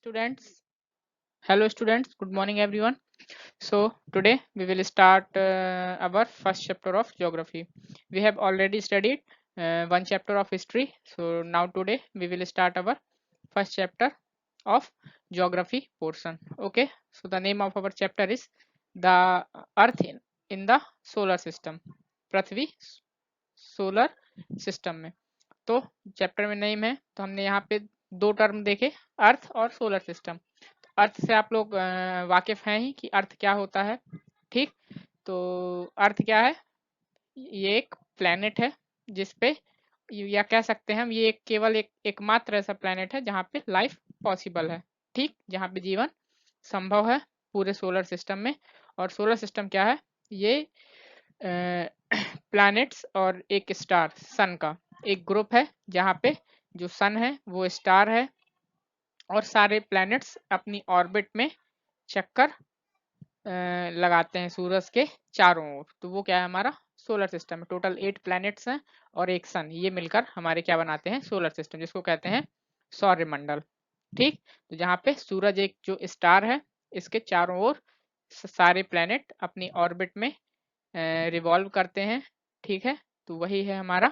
students. Hello students, good morning everyone. So today we will start our first chapter of geography. We have already studied one chapter of history. So now today we will start our first chapter of geography portion. Okay, so the name of our chapter is the earth in the solar system. Prithvi solar system में। तो chapter में name है, तो हमने यहाँ पे दो term देखे, अर्थ और सोलर सिस्टम। अर्थ से आप लोग वाकिफ हैं ही कि अर्थ क्या होता है, ठीक। तो अर्थ क्या है, ये एक प्लेनेट है जिसपे, या कह सकते हैं हम, ये केवल एकमात्र ऐसा प्लेनेट है जहाँ पे लाइफ पॉसिबल है, ठीक, जहाँ पे जीवन संभव है पूरे सोलर सिस्टम में। और सोलर सिस्टम क्या है, ये प्लैनेट्स और एक स्टार सन का एक ग्रुप है, जहाँ पे जो सन है वो स्टार है और सारे प्लैनेट्स अपनी ऑर्बिट में चक्कर लगाते हैं सूरज के चारों ओर। तो वो क्या है, हमारा सोलर सिस्टम है। टोटल 8 प्लैनेट्स हैं और एक सन, ये मिलकर हमारे क्या बनाते हैं, सोलर सिस्टम, जिसको कहते हैं सौरमंडल, ठीक। तो जहाँ पे सूरज एक जो स्टार है, इसके चारों ओर सारे प्लैनेट अपनी ऑर्बिट में रिवॉल्व करते हैं, ठीक है। तो वही है हमारा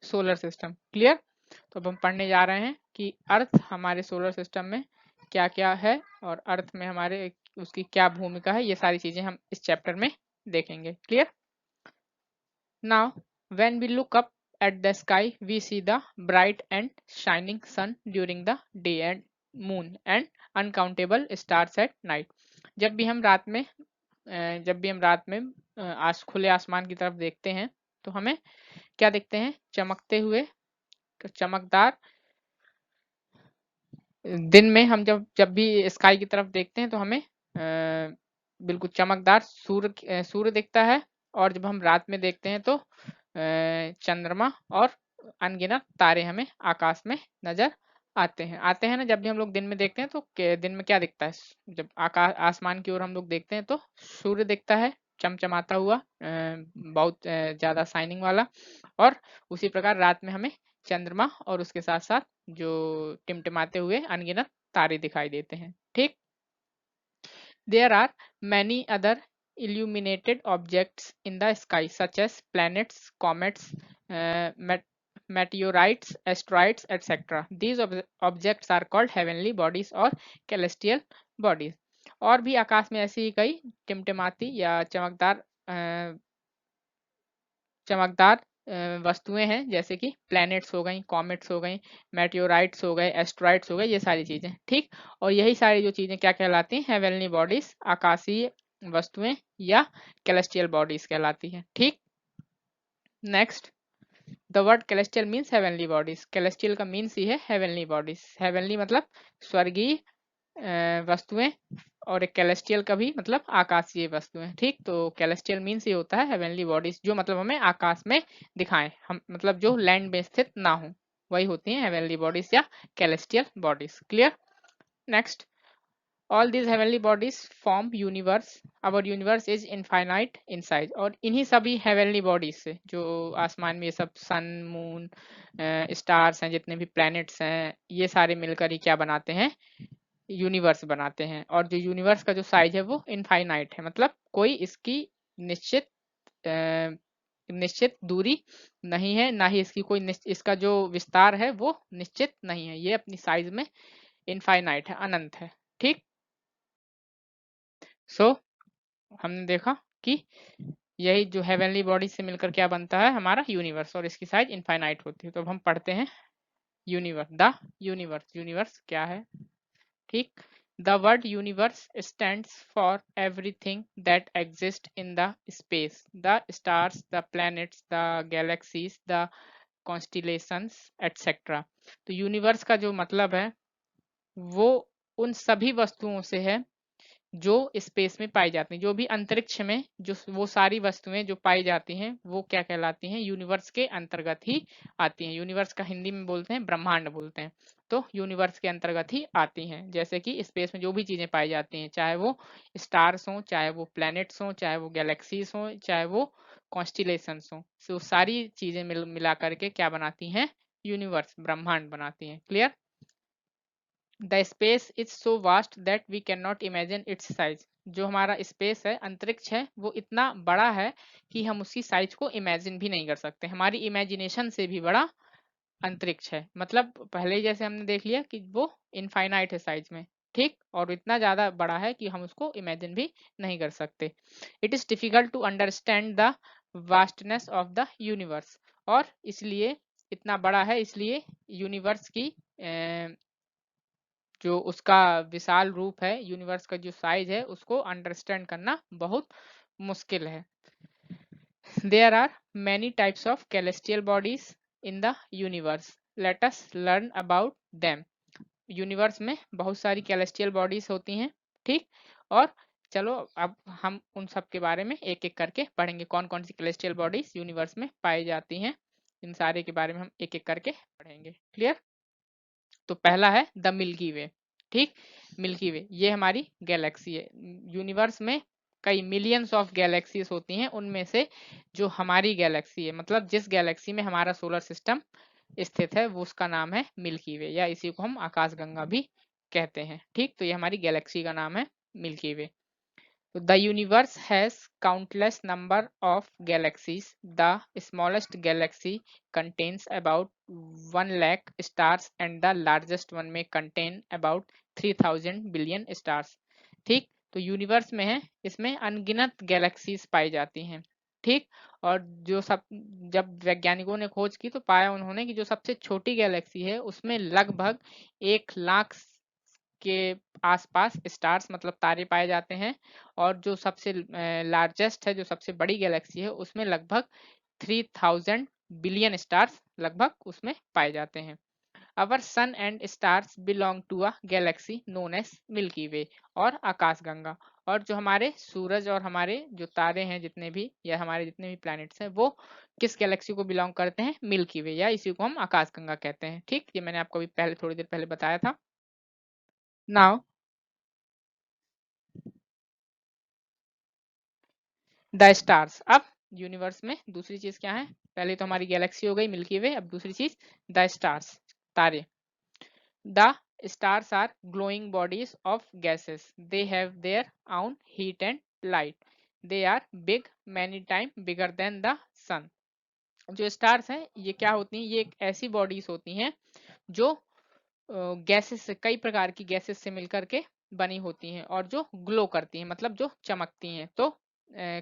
सोलर सिस्टम। क्लियर। तो अब हम पढ़ने जा रहे हैं कि अर्थ हमारे सोलर सिस्टम में क्या क्या है और अर्थ में हमारे उसकी क्या भूमिका है, ये सारी चीजें हम इस चैप्टर में देखेंगे। Clear. Now when we look up at the sky we see the bright and shining sun during the day and moon and uncountable stars at night। जब भी हम रात में खुले आसमान की तरफ देखते हैं तो हमें क्या देखते हैं, चमकते हुए चमकदार। दिन में हम जब जब भी स्काई की तरफ देखते हैं तो हमें बिल्कुल चमकदार सूर्य दिखता है। और जब हम रात में देखते हैं तो चंद्रमा और अनगिनत तारे हमें आकाश में नजर आते हैं ना। जब भी हम लोग दिन में देखते हैं तो दिन में क्या दिखता है, जब आकाश आसमान की ओर हम लोग देखते हैं तो सूर्य दिखता है चमचमाता हुआ, बहुत ज्यादा शाइनिंग वाला। और उसी प्रकार रात में हमें चंद्रमा और उसके साथ साथ जो टिमटिमाते हुए अनगिनत तारे दिखाई देते हैं, ठीक। There are many other illuminated objects in the sky such as planets, comets, meteorites, asteroids, etc. These objects are called heavenly bodies or celestial bodies। और भी आकाश में ऐसी ही कई टिमटिमाती या चमकदार वस्तुएं हैं, जैसे कि प्लैनेट्स हो गई, कॉमेट्स हो गई, मेटियोराइट्स हो गए, एस्ट्रॉइड्स हो गए, ये सारी चीजें, ठीक। और यही सारी जो चीजें क्या कहलाती हैं, हेवनली बॉडीज, आकाशीय वस्तुएं या कैलेस्टियल बॉडीज कहलाती हैं, ठीक। Next, the word celestial means heavenly bodies. Celestial का मीन्स ही है हेवनली बॉडीज। हेवनली मतलब स्वर्गीय वस्तुएं, और एक कैलेस्टियल का भी मतलब आकाशीय वस्तुएं, ठीक। तो कैलेस्टियल मीन्स ये होता है हेवनली बॉडीज, जो मतलब हमें आकाश में दिखाएं, हम मतलब जो लैंड में स्थित ना हो, वही होती हैं हेवनली बॉडीज या celestial bodies. Clear. Next, all these heavenly bodies form universe. Our universe is infinite in size. और इन्हीं सभी हेवनली बॉडीज से, जो आसमान में ये सब सन, मून, स्टार्स हैं, जितने भी प्लैनेट्स हैं, ये सारे मिलकर ही क्या बनाते हैं, यूनिवर्स बनाते हैं। और जो यूनिवर्स का जो साइज है वो इनफाइनाइट है, मतलब कोई इसकी निश्चित निश्चित दूरी नहीं है, ना ही इसकी कोई इसका जो विस्तार है वो निश्चित नहीं है, ये अपनी साइज में इनफाइनाइट है, अनंत है, ठीक। सो हमने देखा कि यही जो हेवनली बॉडी से मिलकर क्या बनता है, हमारा यूनिवर्स, और इसकी साइज इनफाइनाइट होती है। तो अब हम पढ़ते हैं यूनिवर्स। द यूनिवर्स, यूनिवर्स क्या है, ठीक। The word universe stands for everything that exists in the space, the stars, the planets, the galaxies, the constellations, etc। तो यूनिवर्स का जो मतलब है वो उन सभी वस्तुओं से है जो स्पेस में पाई जाती हैं, जो भी अंतरिक्ष में जो वो सारी वस्तुएं जो पाई जाती हैं वो क्या कहलाती हैं, यूनिवर्स के अंतर्गत ही आती हैं। यूनिवर्स का हिंदी में बोलते हैं ब्रह्मांड बोलते हैं, तो यूनिवर्स के अंतर्गत ही आती हैं। जैसे कि स्पेस में जो भी चीजें पाई जाती हैं, चाहे वो स्टार्स हों, चाहे वो प्लैनेट्स हों, चाहे वो गैलेक्सीज हों, चाहे वो कॉन्स्टिलेशंस हों, तो सारी चीजें मिला करके क्या बनाती हैं, यूनिवर्स, ब्रह्मांड बनाती हैं। Clear. The space is so vast that we can not imagine its size. जो हमारा स्पेस है, अंतरिक्ष है, वो इतना बड़ा है कि हम उसकी साइज को इमेजिन भी नहीं कर सकते, हमारी इमेजिनेशन से भी बड़ा अंतरिक्ष है। मतलब पहले ही जैसे हमने देख लिया कि वो इनफाइनाइट है साइज में, ठीक, और इतना ज्यादा बड़ा है कि हम उसको इमेजिन भी नहीं कर सकते। It is difficult to understand the vastness of the universe. और इसलिए इतना बड़ा है, इसलिए यूनिवर्स की जो उसका विशाल रूप है, यूनिवर्स का जो साइज है, उसको अंडरस्टैंड करना बहुत मुश्किल है। There are many types of celestial bodies in the universe. Let us learn about them. Universe में बहुत सारी celestial bodies होती हैं, ठीक, और चलो अब हम उन सब के बारे में एक एक करके पढ़ेंगे, कौन कौन सी celestial bodies यूनिवर्स में पाई जाती हैं। इन सारे के बारे में हम एक एक करके पढ़ेंगे। क्लियर? तो पहला है द मिल्की वे, ठीक। मिल्की वे ये हमारी गैलेक्सी है। यूनिवर्स में कई मिलियंस ऑफ गैलेक्सीज होती हैं, उनमें से जो हमारी गैलेक्सी है, मतलब जिस गैलेक्सी में हमारा सोलर सिस्टम स्थित है, वो उसका नाम है मिल्की वे, या इसी को हम आकाशगंगा भी कहते हैं, ठीक। तो ये हमारी गैलेक्सी का नाम है milky way. The universe has countless number of galaxies. The smallest galaxy contains about 1 lakh stars and the largest one may contain about 3000 billion stars. ठीक, तो यूनिवर्स में है, इसमें अनगिनत गैलेक्सीज पाई जाती हैं, ठीक। और जो सब जब वैज्ञानिकों ने खोज की तो पाया उन्होंने कि जो सबसे छोटी गैलेक्सी है उसमें लगभग 1 लाख के आसपास स्टार्स मतलब तारे पाए जाते हैं। और जो सबसे लार्जेस्ट है, जो सबसे बड़ी गैलेक्सी है, उसमें लगभग 3000 बिलियन स्टार्स लगभग उसमें पाए जाते हैं। Our sun and stars belong to a galaxy known as milky way और आकाशगंगा। और जो हमारे सूरज और हमारे जो तारे हैं जितने भी, या हमारे जितने भी प्लैनेट्स हैं, वो किस गैलेक्सी को बिलोंग करते हैं? मिल्की वे, या इसी को हम आकाशगंगा कहते हैं, ठीक। ये मैंने आपको अभी पहले थोड़ी देर पहले बताया था। Now the stars. अब यूनिवर्स में दूसरी चीज क्या है? पहले तो हमारी गैलेक्सी हो गई मिल्की वे, अब दूसरी चीज द स्टार्स, तारे। The stars are glowing bodies of gases, they have their own heat and light, they are big, many time bigger than the sun. जो स्टार्स हैं ये क्या होती हैं? ये एक ऐसी बॉडीज होती हैं जो गैसेस से, कई प्रकार की गैसेस से मिलकर के बनी होती हैं और जो ग्लो करती हैं, मतलब जो चमकती हैं। तो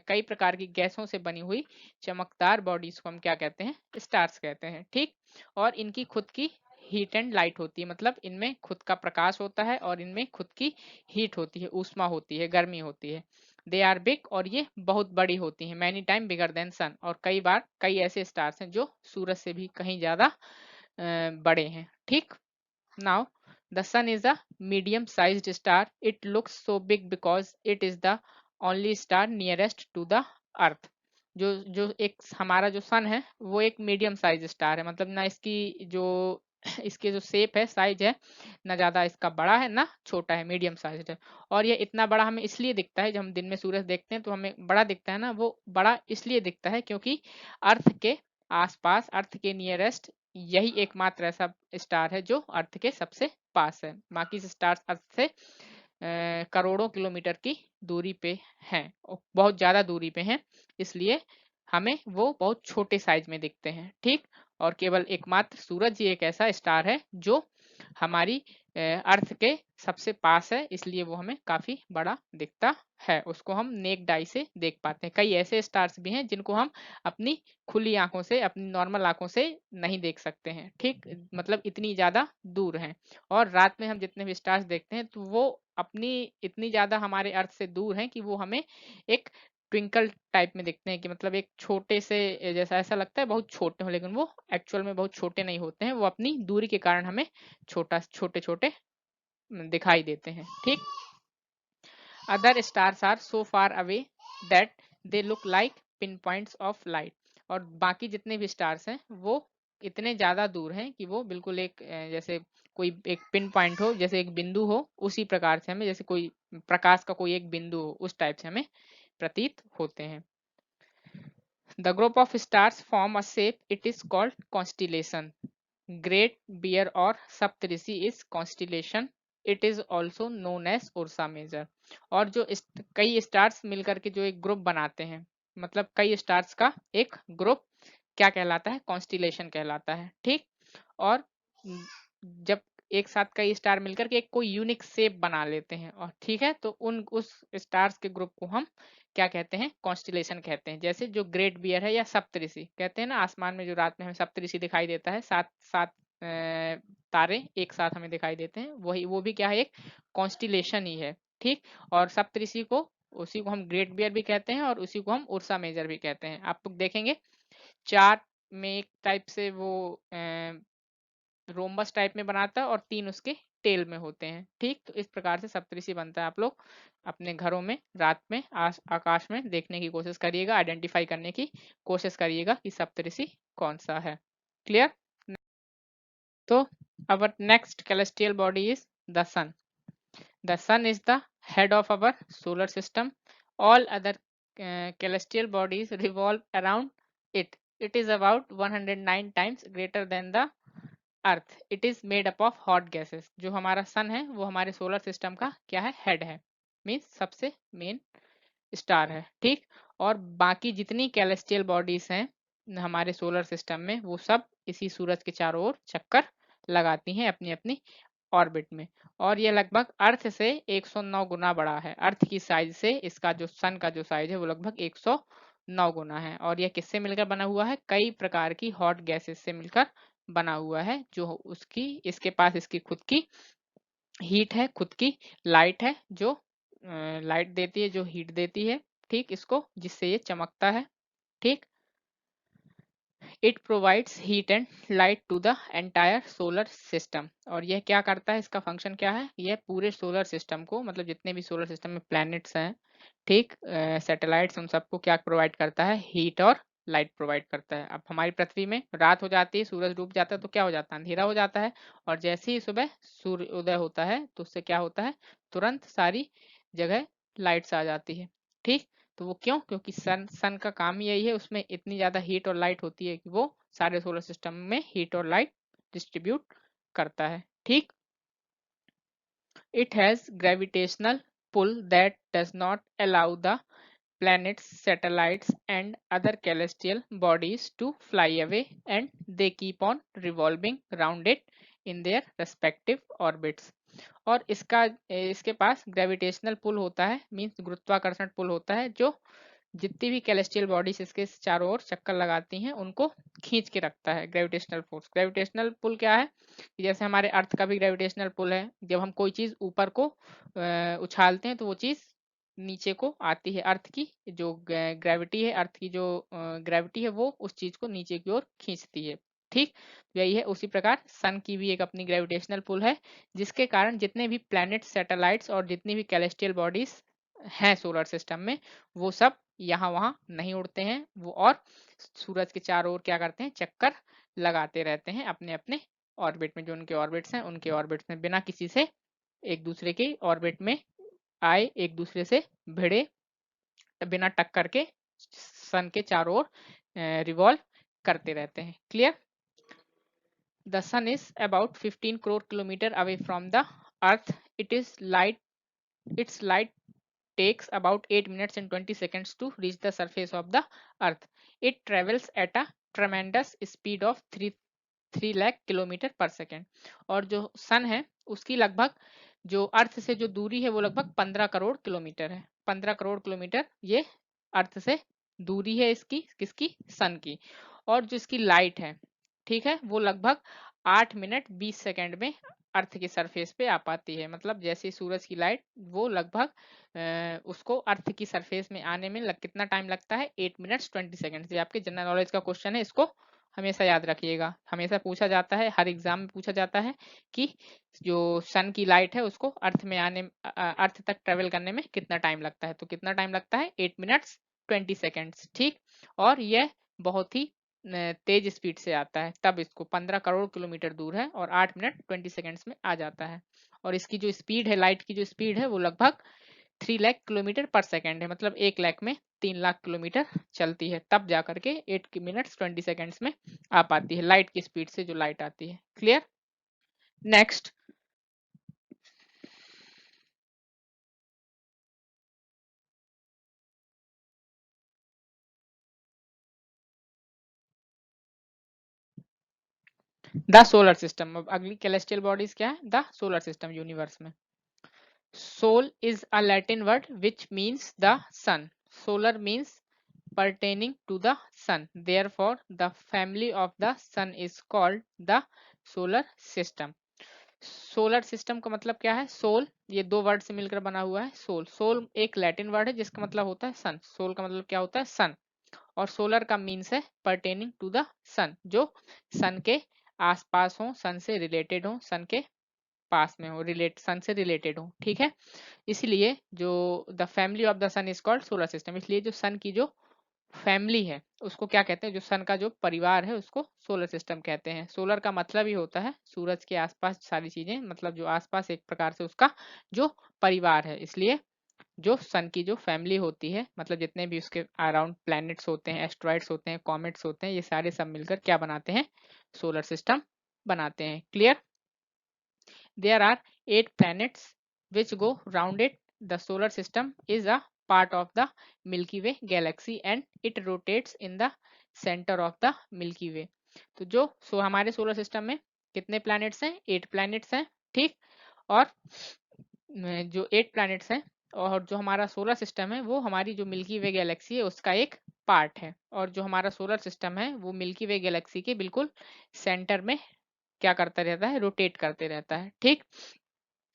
कई प्रकार की गैसों से बनी हुई चमकदार बॉडीज को हम क्या कहते हैं? स्टार्स कहते हैं, ठीक। और इनकी खुद की हीट एंड लाइट होती है, मतलब इनमें खुद का प्रकाश होता है और इनमें खुद की हीट होती है, ऊष्मा होती है, गर्मी होती है। दे आर बिग, और ये बहुत बड़ी होती हैं। मैनी टाइम बिगर देन सन, और कई बार कई ऐसे स्टार्स हैं जो सूरज से भी कहीं ज्यादा बड़े हैं, ठीक। Now, the sun is a medium-sized star. It looks so big because it is the only star nearest to the earth. जो जो एक हमारा जो सन है वो एक मीडियम साइज स्टार है, मतलब ना इसकी जो इसके जो शेप है, साइज है, ना ज्यादा इसका बड़ा है ना छोटा है, मीडियम साइज है। और ये इतना बड़ा हमें इसलिए दिखता है, जब हम दिन में सूरज देखते हैं तो हमें बड़ा दिखता है ना, वो बड़ा इसलिए दिखता है क्योंकि अर्थ के आसपास, अर्थ के नियरेस्ट यही एकमात्र ऐसा स्टार है जो अर्थ के सबसे पास है। बाकी स्टार्स अर्थ से करोड़ों किलोमीटर की दूरी पे हैं, बहुत ज्यादा दूरी पे हैं, इसलिए हमें वो बहुत छोटे साइज में दिखते हैं, ठीक। और केवल एकमात्र सूरज ही एक ऐसा स्टार है जो हमारी अर्थ के सबसे पास है, इसलिए वो हमें काफी बड़ा दिखता है, उसको हम नेक्ड आई से देख पाते हैं। कई ऐसे स्टार्स भी हैं जिनको हम अपनी खुली आंखों से, अपनी नॉर्मल आंखों से नहीं देख सकते हैं, ठीक, मतलब इतनी ज्यादा दूर हैं। और रात में हम जितने भी स्टार्स देखते हैं तो वो अपनी इतनी ज्यादा हमारे अर्थ से दूर हैं कि वो हमें एक ट्विंकल टाइप में दिखते हैं, कि मतलब एक छोटे से, जैसा ऐसा लगता है बहुत छोटे हो, लेकिन वो एक्चुअल में बहुत छोटे नहीं होते हैं, वो अपनी दूरी के कारण हमें छोटे छोटे दिखाई देते हैं, ठीक। Other stars are so far away that they look like pin points of light. और बाकी जितने भी स्टार्स हैं वो इतने ज्यादा दूर हैं कि वो बिल्कुल एक जैसे कोई एक पिन पॉइंट हो, जैसे एक बिंदु हो, उसी प्रकार से हमें, जैसे कोई प्रकाश का कोई एक बिंदु हो, उस टाइप से हमें प्रतीत होते हैं। The group of stars form a shape, it is called constellation. Great bear और Saptarishi is constellation it is also known as Ursa Major. और जो कई स्टार्स मिलकर के जो एक ग्रुप बनाते हैं, मतलब कई स्टार्स का एक ग्रुप क्या कहलाता है, कॉन्स्टिलेशन कहलाता है। ठीक, और जब एक साथ कई स्टार मिलकर के एक कोई यूनिक शेप बना लेते हैं, और ठीक है, तो उस स्टार्स के ग्रुप को हम क्या कहते हैं, कॉन्स्टिलेशन कहते हैं। जैसे जो ग्रेट बियर है या सप्तऋषि कहते हैं ना, आसमान में जो रात में हमें सप्तऋषि दिखाई देता है, सात सात तारे एक साथ हमें दिखाई देते हैं, वही वो भी क्या है, एक कॉन्स्टिलेशन ही है। ठीक, और सप्तऋषि को उसी को हम ग्रेट बियर भी कहते हैं और उसी को हम उर्सा मेजर भी कहते हैं। आप लोग देखेंगे चार में एक टाइप से वो रोम्बस टाइप में बनाता है और तीन उसके टेल में होते हैं। ठीक, तो इस प्रकार से सप्तऋषि बनता है। आप लोग अपने घरों में रात में आकाश में देखने की कोशिश करिएगा, आइडेंटिफाई करने की कोशिश करिएगा कि सप्तऋषि कौन सा है। क्लियर? तो our next celestial body is the sun. The sun is the head of our solar system. All other celestial bodies revolve around it. It is about 109 times greater than the earth. It is made up of hot gases. जो हमारा सन है वो हमारे solar system का क्या है, head है, means सबसे मेन स्टार है। ठीक, और बाकी जितनी कैलेस्टियल बॉडीज हैं हमारे सोलर सिस्टम में, वो सब इसी सूरज के चारों ओर चक्कर लगाती हैं अपनी अपनी ऑर्बिट में। और ये लगभग अर्थ से 109 गुना बड़ा है। अर्थ की साइज से इसका जो सन का जो साइज है वो लगभग 109 गुना है। और यह किससे मिलकर बना हुआ है, कई प्रकार की हॉट गैसेस से मिलकर बना हुआ है, जो उसकी इसके पास इसकी खुद की हीट है, खुद की लाइट है, जो लाइट देती है, जो हीट देती है, ठीक, इसको, जिससे ये चमकता है। ठीक, it provides heat and light to the entire solar system. और यह क्या करता है, इसका फंक्शन क्या है, यह पूरे सोलर सिस्टम को, मतलब जितने भी सोलर सिस्टम में प्लैनेट्स हैं, ठीक, सैटेलाइट्स, उन सबको क्या प्रोवाइड करता है, हीट और लाइट प्रोवाइड करता है। अब हमारी पृथ्वी में रात हो जाती है, सूरज डूब जाता है, तो क्या हो जाता है, अंधेरा हो जाता है। और जैसे ही सुबह सूर्य उदय होता है तो उससे क्या होता है, तुरंत सारी जगह लाइट्स आ जाती है। ठीक, तो वो क्यों, क्योंकि सन का काम ही यही है, उसमें इतनी ज्यादा हीट और लाइट होती है कि वो सारे सोलर सिस्टम में हीट और लाइट डिस्ट्रीब्यूट करता है। ठीक, it has gravitational pull that does not allow the planets, satellites and other celestial bodies to fly away, and they keep on revolving around it in their respective orbits. और इसका इसके पास gravitational pull होता है, means गुरुत्वाकर्षण पुल होता है, जो जितनी भी कैलेस्टियल बॉडीज इसके चारों ओर चक्कर लगाती हैं उनको खींच के रखता है। ग्रेविटेशनल फोर्स, ग्रेविटेशनल पुल क्या है, जैसे हमारे अर्थ का भी ग्रेविटेशनल पुल है, जब हम कोई चीज ऊपर को उछालते हैं तो वो चीज नीचे को आती है। अर्थ की जो ग्रेविटी है, अर्थ की जो ग्रेविटी है, वो उस चीज को नीचे की ओर खींचती है। ठीक, यही है, उसी प्रकार सन की भी एक अपनी ग्रेविटेशनल पुल है, जिसके कारण जितने भी प्लैनेट, सैटेलाइट्स और जितनी भी कैलेस्टियल बॉडीज हैं सोलर सिस्टम में, वो सब यहाँ वहाँ नहीं उड़ते हैं, वो और सूरज के चारों ओर क्या करते हैं, चक्कर लगाते रहते हैं अपने अपने ऑर्बिट में। जो उनके ऑर्बिट्स हैं, उनके ऑर्बिट्स में बिना किसी से एक दूसरे के ऑर्बिट में आए, एक दूसरे से भिड़े, बिना टक्कर के सन के चारों ओर रिवॉल्व करते रहते हैं। Clear? The sun is about 15 crore kilometre away from the earth. It is light its light takes about 8 minutes and 20 seconds to reach the surface of the earth. It travels at a tremendous speed of 3 lakh kilometre पर second. और जो सन है उसकी लगभग जो अर्थ से जो दूरी है वो लगभग 15 करोड़ किलोमीटर है। 15 करोड़ किलोमीटर ये अर्थ से दूरी है इसकी, किसकी, सन की। और जो इसकी लाइट है, ठीक है, वो लगभग 8 मिनट 20 सेकेंड में अर्थ की सरफेस पे आ पाती है। मतलब जैसे सूरज की लाइट, वो लगभग उसको अर्थ की सरफेस में आने में कितना टाइम लगता है, 8 मिनट्स 20 सेकेंड। ये आपके जनरल नॉलेज का क्वेश्चन है, इसको हमेशा याद रखिएगा। हमेशा पूछा जाता है, हर एग्जाम में पूछा जाता है कि जो सन की लाइट है उसको अर्थ में आने अर्थ तक ट्रेवल करने में कितना टाइम लगता है, तो कितना टाइम लगता है, 8 मिनट्स 20 सेकेंड्स। ठीक, और यह बहुत ही तेज स्पीड से आता है, तब इसको 15 करोड़ किलोमीटर दूर है और 8 मिनट 20 सेकेंड्स में आ जाता है। और इसकी जो स्पीड है, लाइट की जो स्पीड है, वो लगभग 3 लाख किलोमीटर पर सेकेंड है। मतलब 1 लाख में 3 लाख किलोमीटर चलती है, तब जाकर के 8 मिनट्स 20 सेकेंड्स में आ पाती है, लाइट की स्पीड से जो लाइट आती है। Clear? Next, the solar system. अब अगली कैलेस्टियल बॉडीज क्या है? द सोलर सिस्टम यूनिवर्स में। Sol is a Latin word which means the sun. Solar means pertaining to the sun, therefore the family of the sun is called the solar system। Solar system का मतलब क्या है? Soul, ये दो word से मिलकर बना हुआ है सोल। सोल एक लैटिन वर्ड है जिसका मतलब होता है सन। सोल का मतलब क्या होता है? सन। और सोलर का मीन्स है परटेनिंग टू द सन, जो सन के आसपास हो, सन से रिलेटेड हो, सन के पास में हो, सन से रिलेटेड हो। ठीक है, इसलिए जो the family of the sun is called solar system. इसलिए जो सन की जो फैमिली है उसको क्या कहते हैं? जो सन का जो परिवार है उसको सोलर सिस्टम कहते हैं। सोलर का मतलब ही होता है सूरज के आसपास सारी चीजें, मतलब जो आसपास एक प्रकार से उसका जो परिवार है। इसलिए जो सन की जो फैमिली होती है, मतलब जितने भी उसके अराउंड प्लैनेट्स होते हैं, एस्ट्रॉइड्स होते हैं, कॉमेट्स होते हैं, ये सारे सब मिलकर क्या बनाते हैं? सोलर सिस्टम बनाते हैं। Clear? There are 8 planets which go round it. The solar system is a part of the Milky Way galaxy and it rotates in the center of the Milky Way। तो जो हमारे solar system में कितने planets हैं? 8 planets हैं। ठीक, और जो 8 प्लैनेट्स हैं और जो हमारा सोलर सिस्टम है वो हमारी जो मिल्की वे गैलेक्सी है उसका एक पार्ट है। और जो हमारा सोलर सिस्टम है वो मिल्की वे गैलेक्सी के बिल्कुल सेंटर में क्या करता रहता है? रोटेट करते रहता है। ठीक,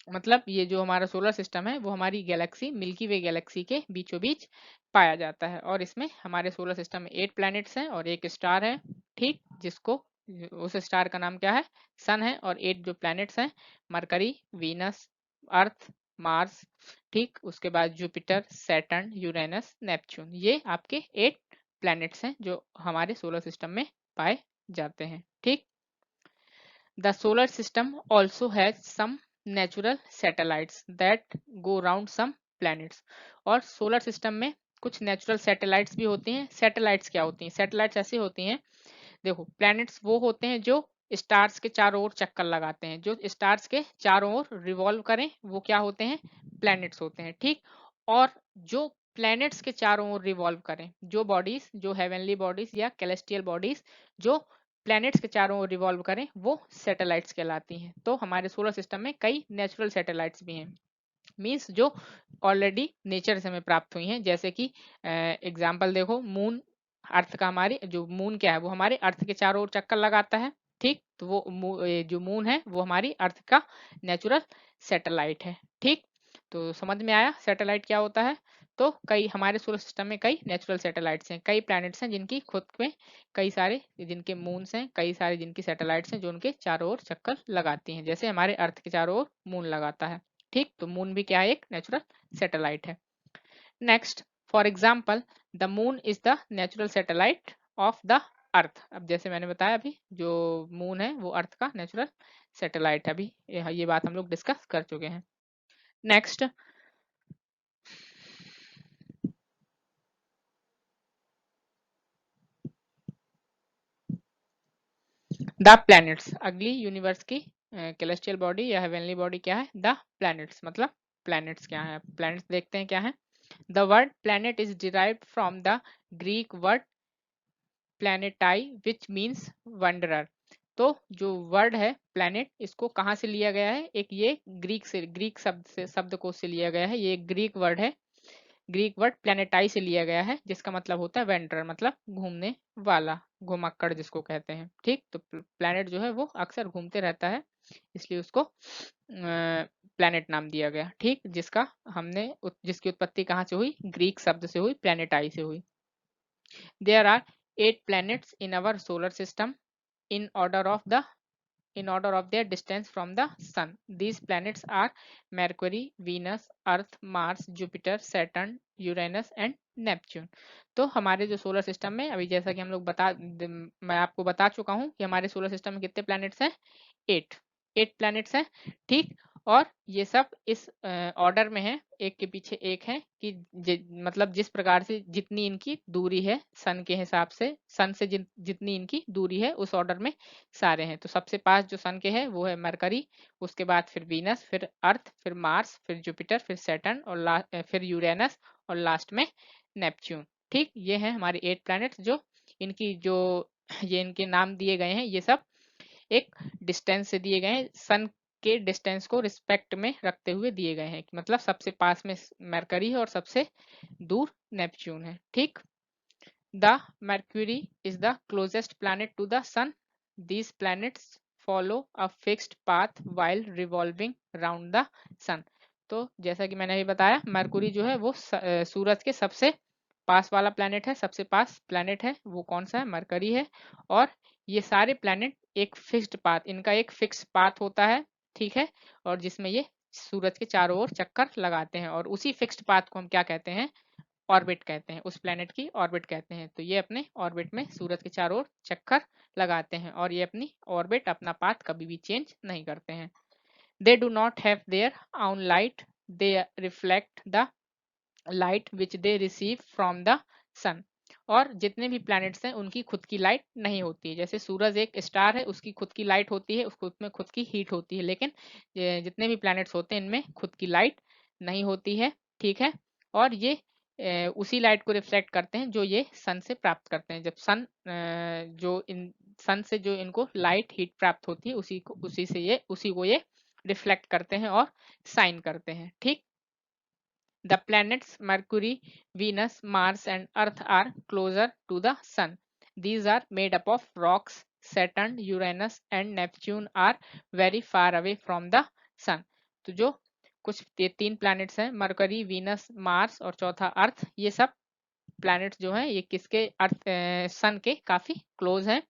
मतलब ये जो हमारा सोलर सिस्टम है वो हमारी गैलेक्सी मिल्की वे गैलेक्सी के बीचों बीच पाया जाता है। और इसमें हमारे सोलर सिस्टम में 8 प्लैनेट्स हैं और एक स्टार है। ठीक, जिसको उस स्टार का नाम क्या है? सन है। और 8 जो प्लैनेट्स हैं, मरकरी, वीनस, अर्थ, मार्स, ठीक, उसके बाद जुपिटर, सैटर्न, यूरेनस, नेपच्यून, ये आपके 8 प्लैनेट्स हैं जो हमारे सोलर सिस्टम में पाए जाते हैं। ठीक, the solar system also has some natural satellites that go around some planets। और सोलर सिस्टम में कुछ नेचुरल सैटेलाइट्स भी होती हैं। सैटेलाइट्स क्या होती हैं? सैटेलाइट्स ऐसी होती हैं, देखो, प्लैनेट्स वो होते हैं जो स्टार्स के चारों ओर चक्कर लगाते हैं। जो स्टार्स के चारों ओर रिवॉल्व करें वो क्या होते हैं? प्लैनेट्स होते हैं। ठीक, और जो प्लैनेट्स के चारों ओर रिवॉल्व करें, जो बॉडीज, जो हेवनली बॉडीज या कैलेस्टियल बॉडीज जो प्लैनेट्स के चारों ओर रिवॉल्व करें वो सैटेलाइट्स कहलाती हैं। तो हमारे सोलर सिस्टम में कई नेचुरल सैटेलाइट्स भी हैं, मीन्स जो ऑलरेडी नेचर से हमें प्राप्त हुई हैं। जैसे कि एग्जाम्पल देखो, मून, अर्थ का, हमारे जो मून क्या है वो हमारे अर्थ के चारों ओर चक्कर लगाता है। ठीक, तो वो जो मून है वो हमारी अर्थ का नेचुरल सैटेलाइट है। ठीक, तो समझ में आया सैटेलाइट क्या होता है? तो कई हमारे सोलर सिस्टम में कई नेचुरल सैटेलाइट्स हैं, कई प्लैनेट्स हैं जिनकी खुद में कई सारे जिनके मून्स हैं, कई सारे जिनकी सैटेलाइट्स हैं जो उनके चारों ओर चक्कर लगाती हैं, जैसे हमारे अर्थ के चारों ओर मून लगाता है। ठीक, तो मून भी क्या है? एक नेचुरल सैटेलाइट है। Next, for example, the moon is the natural satellite of the earth. अब जैसे मैंने बताया अभी, जो मून है वो अर्थ का नेचुरल सैटेलाइट है। अभी ये बात हम लोग डिस्कस कर चुके हैं। Next, the planets. अगली यूनिवर्स की कैलेस्टियल बॉडी या हेवनली बॉडी क्या है? The planets. मतलब प्लैनेट्स क्या है? प्लैनेट्स देखते हैं क्या है। The word planet is derived from the Greek word planetai which means wanderer. तो जो वर्ड है प्लैनेट, इसको कहाँ से लिया गया है? एक ये ग्रीक शब्दकोश से लिया गया है। ये एक ग्रीक वर्ड है। ग्रीक वर्ड प्लैनेटाई से लिया गया है जिसका मतलब होता है वेंडरर, मतलब घूमने वाला, घुमक्कड़ जिसको कहते हैं। ठीक, तो प्लैनेट जो है वो अक्सर घूमते रहता है, इसलिए उसको प्लैनेट नाम दिया गया। ठीक, जिसकी उत्पत्ति कहाँ से हुई? ग्रीक शब्द से हुई, प्लैनेटाई से हुई। There are 8 planets in our solar system in order of their distance from the sun. These planets are Mercury, Venus, Earth, Mars, Jupiter, Saturn, Uranus and Neptune। तो हमारे जो सोलर सिस्टम में अभी जैसा कि मैं आपको बता चुका हूँ कि हमारे सोलर सिस्टम में कितने प्लैनेट्स हैं? 8 प्लैनेट्स हैं। ठीक, और ये सब इस ऑर्डर में है, एक के पीछे एक है कि मतलब जिस प्रकार से जितनी इनकी दूरी है सन के हिसाब से, सन से जितनी इनकी दूरी है उस ऑर्डर में सारे हैं। तो सबसे पास जो सन के है वो है मरकरी, उसके बाद फिर वीनस, फिर अर्थ, फिर मार्स, फिर जुपिटर, फिर सैटर्न और फिर यूरेनस और लास्ट में नेपच्यून। ठीक, ये हैं हमारे 8 प्लैनेट्स जो इनकी जो ये इनके नाम दिए गए हैं, ये सब एक डिस्टेंस से दिए गए हैं, सन के डिस्टेंस को रिस्पेक्ट में रखते हुए दिए गए हैं, मतलब सबसे पास में मरकरी है और सबसे दूर नेपच्यून है। ठीक, the Mercury is the closest planet to the sun. These planets follow a fixed path while revolving round the sun. तो जैसा कि मैंने अभी बताया, मरकुरी जो है वो सूरज के सबसे पास वाला प्लैनेट है, सबसे पास प्लैनेट है वो कौन सा है, मरकरी है। और ये सारे प्लैनेट एक फिक्स्ड पाथ, इनका एक फिक्स पाथ होता है, ठीक है, और जिसमें ये सूरज के चारों ओर चक्कर लगाते हैं, और उसी फिक्स्ड पाथ को हम क्या कहते हैं, ऑर्बिट कहते हैं, उस प्लैनेट की ऑर्बिट कहते हैं। तो ये अपने ऑर्बिट में सूरज के चारों ओर चक्कर लगाते हैं, और ये अपनी ऑर्बिट, अपना पाथ कभी भी चेंज नहीं करते हैं। They do not have their own light, they reflect the light which they receive from the sun। और जितने भी प्लैनेट्स हैं उनकी खुद की लाइट नहीं होती है। जैसे सूरज एक स्टार है, उसकी खुद की लाइट होती है, उसको उसमें खुद की हीट होती है, लेकिन जितने भी प्लैनेट्स होते हैं इनमें खुद की लाइट नहीं होती है, ठीक है। और ये उसी लाइट को रिफ्लेक्ट करते हैं जो ये सन से प्राप्त करते हैं। जब सन जो इन सन से जो इनको लाइट हीट प्राप्त होती है, उसी को ये रिफ्लेक्ट करते हैं और साइन करते हैं। ठीक, the planets Mercury, Venus, Mars, and Earth are closer to the Sun. These are made up of rocks. Saturn, Uranus, and Neptune are very far away from the Sun. तो जो कुछ तीन प्लैनेट्स हैं, mercury, Venus, Mars और चौथा अर्थ, ये सब planets जो हैं ये किसके, अर्थ सन के काफी क्लोज हैं।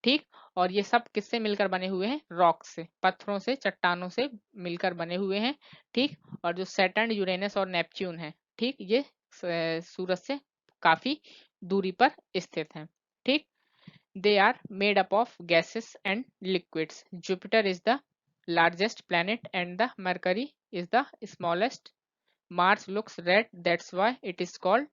ठीक, और ये सब किससे मिलकर बने हुए हैं, रॉक से, पत्थरों से, चट्टानों से मिलकर बने हुए हैं। ठीक, और जो सैटर्न, यूरेनस और नेपच्यून है, ठीक, ये सूरज से काफी दूरी पर स्थित हैं। ठीक, they are made up of gases and liquids. Jupiter is the largest planet and the Mercury is the smallest. Mars looks red, that's why it is called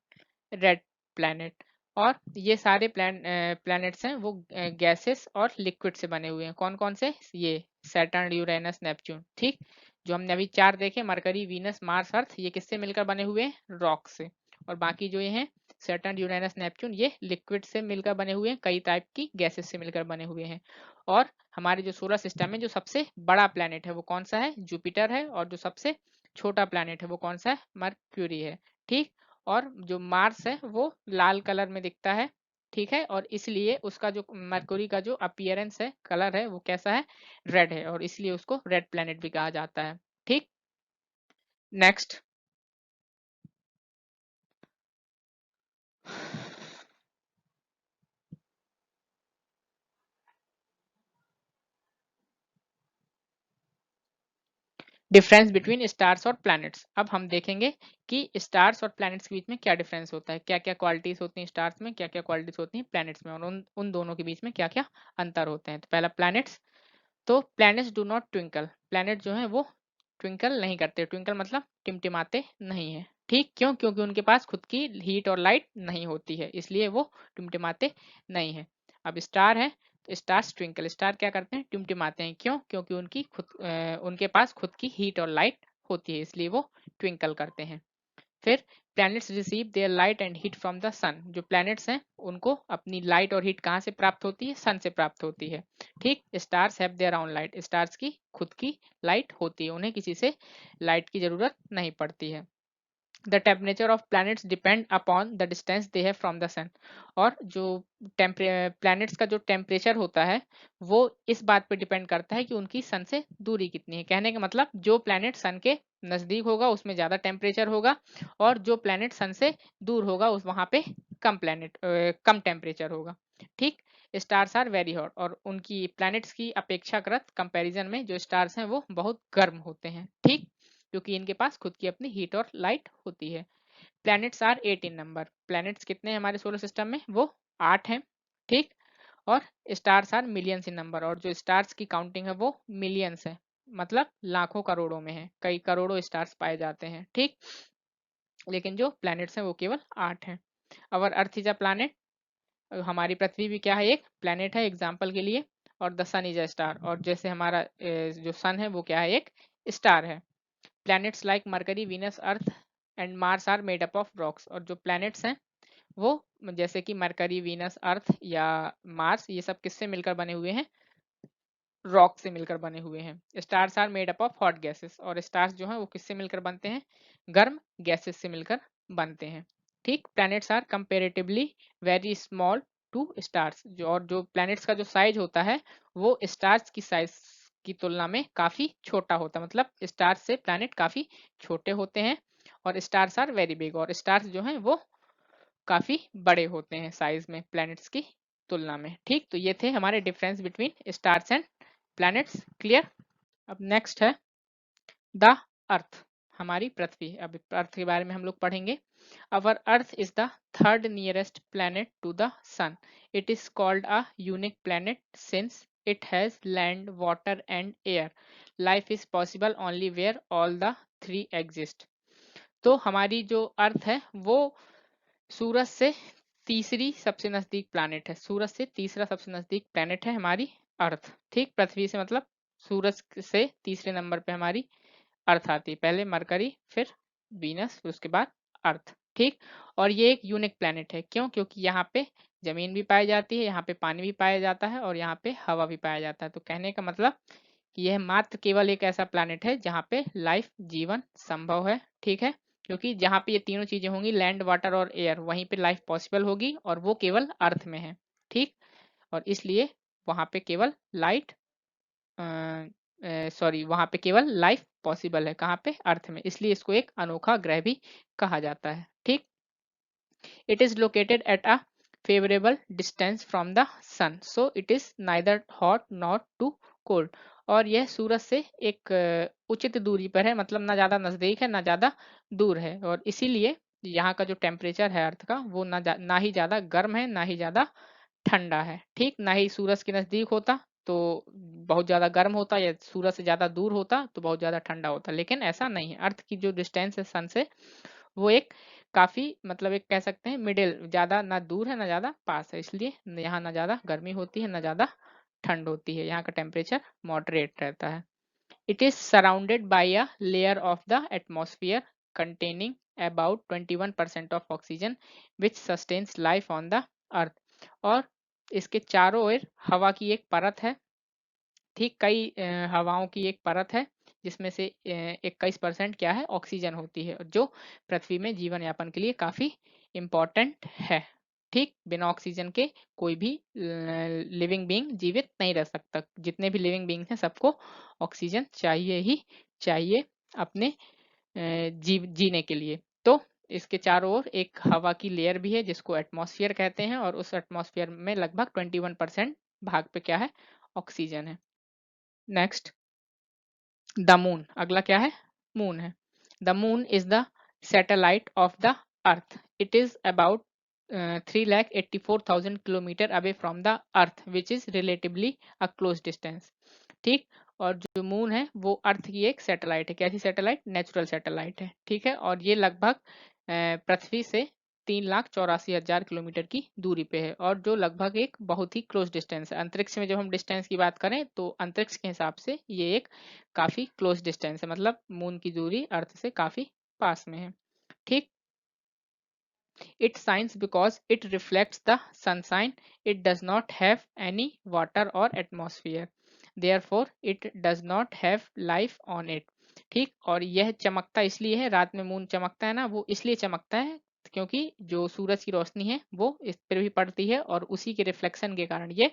red planet. और ये सारे प्लैनेट्स हैं वो गैसेस और liquid से बने हुए हैं। कौन कौन से, ये सैटर्न, यूरेनस, नेपच्यून। ठीक, जो हमने अभी चार देखे, मरकरी, वीनस, मार्स, अर्थ, ये किससे मिलकर बने हुए हैं, रॉक से। और बाकी जो ये हैं सैटर्न, यूरेनस, नेपच्यून, ये लिक्विड से मिलकर बने हुए हैं, कई टाइप की गैसेस से मिलकर बने हुए हैं। और हमारे जो सोलर सिस्टम में जो सबसे बड़ा प्लैनेट है वो कौन सा है, जुपिटर है, और जो सबसे छोटा प्लैनेट है वो कौन सा है, मरक्यूरी है। ठीक, और जो मार्स है वो लाल कलर में दिखता है, ठीक है, और इसलिए उसका जो मरकुरी का जो अपीयरेंस है, कलर है, वो कैसा है, रेड है, और इसलिए उसको रेड प्लैनेट भी कहा जाता है। ठीक, नेक्स्ट, डिफरेंस बिटवीन स्टार्स और प्लैनेट्स। अब हम देखेंगे कि स्टार्स और प्लैनेट्स के बीच में क्या डिफरेंस होता है, क्या क्या क्वालिटीज होती हैं स्टार्स में, क्या क्या क्वालिटीज होती हैं प्लैनेट्स में, और उन दोनों के बीच में क्या क्या अंतर होते हैं। तो पहला प्लैनेट्स। तो planets do not twinkle, planet जो है वो ट्विंकल नहीं करते, ट्विंकल मतलब टिमटिमाते नहीं है। ठीक, क्यों, क्योंकि उनके पास खुद की हीट और लाइट नहीं होती है, इसलिए वो टिमटिमाते नहीं है। अब स्टार है, तो स्टार्स ट्विंकल, स्टार क्या करते हैं, टिमटिमाते हैं, क्यों, क्योंकि उनके पास खुद की हीट और लाइट होती है, इसलिए वो ट्विंकल करते हैं। फिर planets receive their light and heat from the sun, जो प्लैनेट्स हैं उनको अपनी लाइट और हीट कहाँ से प्राप्त होती है, सन से प्राप्त होती है। ठीक, stars have their own light, stars की खुद की लाइट होती है, उन्हें किसी से लाइट की जरूरत नहीं पड़ती है। The temperature of planets depend upon the distance they have from the sun. और जो प्लैनेट्स का जो टेम्परेचर होता है वो इस बात पर डिपेंड करता है कि उनकी सन से दूरी कितनी है। कहने का मतलब, जो प्लैनेट सन के नजदीक होगा उसमें ज्यादा टेम्परेचर होगा, और जो प्लैनेट सन से दूर होगा उस वहां पे कम टेम्परेचर होगा। ठीक, स्टार्स आर वेरी हॉट, और उनकी प्लैनेट्स की अपेक्षाकृत कंपैरिजन में जो स्टार्स हैं वो बहुत गर्म होते हैं। ठीक, क्योंकि इनके पास खुद की अपनी हीट और लाइट होती है। Planets are 8 in number, planets कितने हैं हमारे सोलर सिस्टम में, वो 8 हैं। ठीक, और stars are millions in number, और जो स्टार्स की काउंटिंग है वो मिलियंस है, मतलब लाखों करोड़ों में है, कई करोड़ों स्टार्स पाए जाते हैं। ठीक, लेकिन जो प्लैनेट्स हैं वो केवल 8 हैं। अवर अर्थ इज अ प्लैनेट, हमारी पृथ्वी भी क्या है, एक प्लैनेट है एग्जाम्पल के लिए। और the sun is a star, और जैसे हमारा जो सन है वो क्या है, एक स्टार है। Planets like Mercury, Venus, earth and Mars are made up of rocks, और जो प्लैनेट्स हैं वो जैसे कि मरकरी, वीनस, अर्थ या मार्स, ये सब किससे मिलकर बने हुए हैं, रॉक से मिलकर बने हुए हैं। Stars are made up of hot gases, और स्टार्स जो हैं वो किससे मिलकर बनते हैं? गर्म गैसेस से मिलकर बनते हैं। ठीक। Planets are comparatively very small to stars, जो और जो प्लैनेट्स का जो साइज होता है वो स्टार्स की साइज की तुलना में काफी छोटा होता है, मतलब स्टार्स से प्लैनेट काफी छोटे होते हैं। और स्टार्स आर वेरी बिग, और स्टार्स जो हैं वो काफी बड़े होते हैं साइज में प्लैनेट्स की तुलना में। ठीक। तो ये थे हमारे difference between stars and planets. Clear. अब नेक्स्ट है द अर्थ, हमारी पृथ्वी। अब अर्थ के बारे में हम लोग पढ़ेंगे। Our earth is the third nearest planet to the sun. It is called a unique planet since it has land, water and air. Life is possible only where all the three exist. तो हमारी जो अर्थ है वो सूरज से तीसरी सबसे नजदीक planet है। सूरज से तीसरा सबसे नजदीक प्लैनेट है हमारी अर्थ। ठीक। पृथ्वी से मतलब सूरज से तीसरे नंबर पे हमारी अर्थ आती है, पहले मरकरी, फिर वीनस, फिर उसके बाद अर्थ। ठीक। और ये एक यूनिक प्लैनेट है। क्यों? क्योंकि यहाँ पे जमीन भी पाई जाती है, यहाँ पे पानी भी पाया जाता है, और यहाँ पे हवा भी पाया जाता है। तो कहने का मतलब कि यह मात्र केवल एक ऐसा प्लैनेट है जहाँ पे लाइफ, जीवन संभव है। ठीक है। क्योंकि जहाँ पे ये तीनों चीजें होंगी, लैंड, वाटर और एयर, वहीं पे लाइफ पॉसिबल होगी, और वो केवल अर्थ में है। ठीक। और इसलिए वहां पे केवल लाइट सॉरी वहां पे केवल लाइफ पॉसिबल है। कहाँ पे? अर्थ में। इसलिए इसको एक अनोखा ग्रह भी कहा जाता है। ठीक। It is located at a favorable distance from the sun, so it is neither hot nor too cold. और यह सूरज से एक उचित दूरी पर है, मतलब ना ज्यादा नजदीक है ना ज्यादा दूर है, और इसीलिए यहाँ का जो टेम्परेचर है अर्थ का वो ना ही ज्यादा गर्म है ना ही ज्यादा ठंडा है। ठीक। ना ही सूरज के नजदीक होता तो बहुत ज्यादा गर्म होता, या सूरज से ज्यादा दूर होता तो बहुत ज्यादा ठंडा होता, लेकिन ऐसा नहीं है। अर्थ की जो डिस्टेंस है सन से वो एक काफी, मतलब एक कह सकते हैं मिडिल, ज्यादा ना दूर है ना ज्यादा पास है, इसलिए यहाँ ना ज्यादा गर्मी होती है ना ज्यादा ठंड होती है। यहाँ का टेम्परेचर मॉडरेट रहता है। It is surrounded by a layer of the atmosphere containing about 21% of oxygen which sustains life on the earth। और इसके चारों ओर हवा की एक परत है। ठीक। कई हवाओं की एक परत है जिसमें से 21% क्या है? ऑक्सीजन होती है, जो पृथ्वी में जीवन यापन के लिए काफी इम्पोर्टेंट है। ठीक। बिना ऑक्सीजन के कोई भी लिविंग बीइंग जीवित नहीं रह सकता। जितने भी लिविंग बीइंग हैं सबको ऑक्सीजन चाहिए ही चाहिए अपने जीने के लिए। तो इसके चारों ओर एक हवा की लेयर भी है जिसको एटमॉस्फेयर कहते हैं, और उस एटमॉस्फेयर में लगभग 21% भाग पे क्या है? ऑक्सीजन है। Next the moon. अगला क्या है? मून है। The moon is the satellite of the earth. It is about 3,84,000 kilometre away from the earth which is relatively a close distance. ठीक। और जो मून है वो अर्थ की एक सैटेलाइट है। कैसी सैटेलाइट? नेचुरल सैटेलाइट है। ठीक है। और ये लगभग पृथ्वी से 3,84,000 किलोमीटर की दूरी पे है, और जो लगभग एक बहुत ही क्लोज डिस्टेंस है। अंतरिक्ष में जब हम डिस्टेंस की बात करें तो अंतरिक्ष के हिसाब से ये एक काफी क्लोज डिस्टेंस है, मतलब मून की दूरी अर्थ से काफी पास में है। ठीक। It shines because it reflects the sunshine. It does not have any water or atmosphere. Therefore, it does not have life on it. ठीक। और यह चमकता इसलिए है, रात में मून चमकता है ना, वो इसलिए चमकता है क्योंकि जो सूरज की रोशनी है वो इस पर भी पड़ती है, और उसी के रिफ्लेक्शन के कारण ये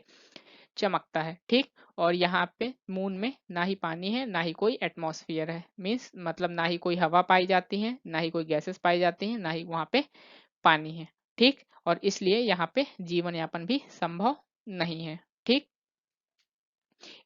चमकता है। ठीक। और यहाँ पे मून में ना ही पानी है ना ही कोई एटमॉस्फेयर है, मीन्स मतलब ना ही कोई हवा पाई जाती है ना ही कोई गैसेस पाई जाती हैं ना ही वहाँ पे पानी है। ठीक। और इसलिए यहाँ पे जीवन यापन भी संभव नहीं है। ठीक।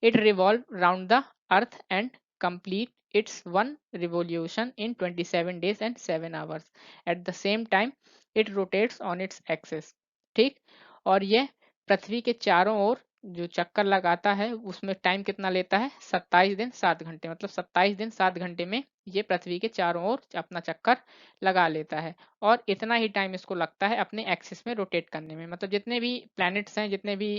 It revolve round the earth and complete its one revolution in 27 days and 7 hours. At the same time, it rotates on its axis. ठीक। और यह पृथ्वी के चारों ओर जो चक्कर लगाता है उसमें टाइम कितना लेता है? 27 दिन 7 घंटे, मतलब 27 दिन 7 घंटे में ये पृथ्वी के चारों ओर अपना चक्कर लगा लेता है। और इतना ही टाइम इसको लगता है अपने एक्सिस में रोटेट करने में, मतलब जितने भी प्लैनेट्स हैं, जितने भी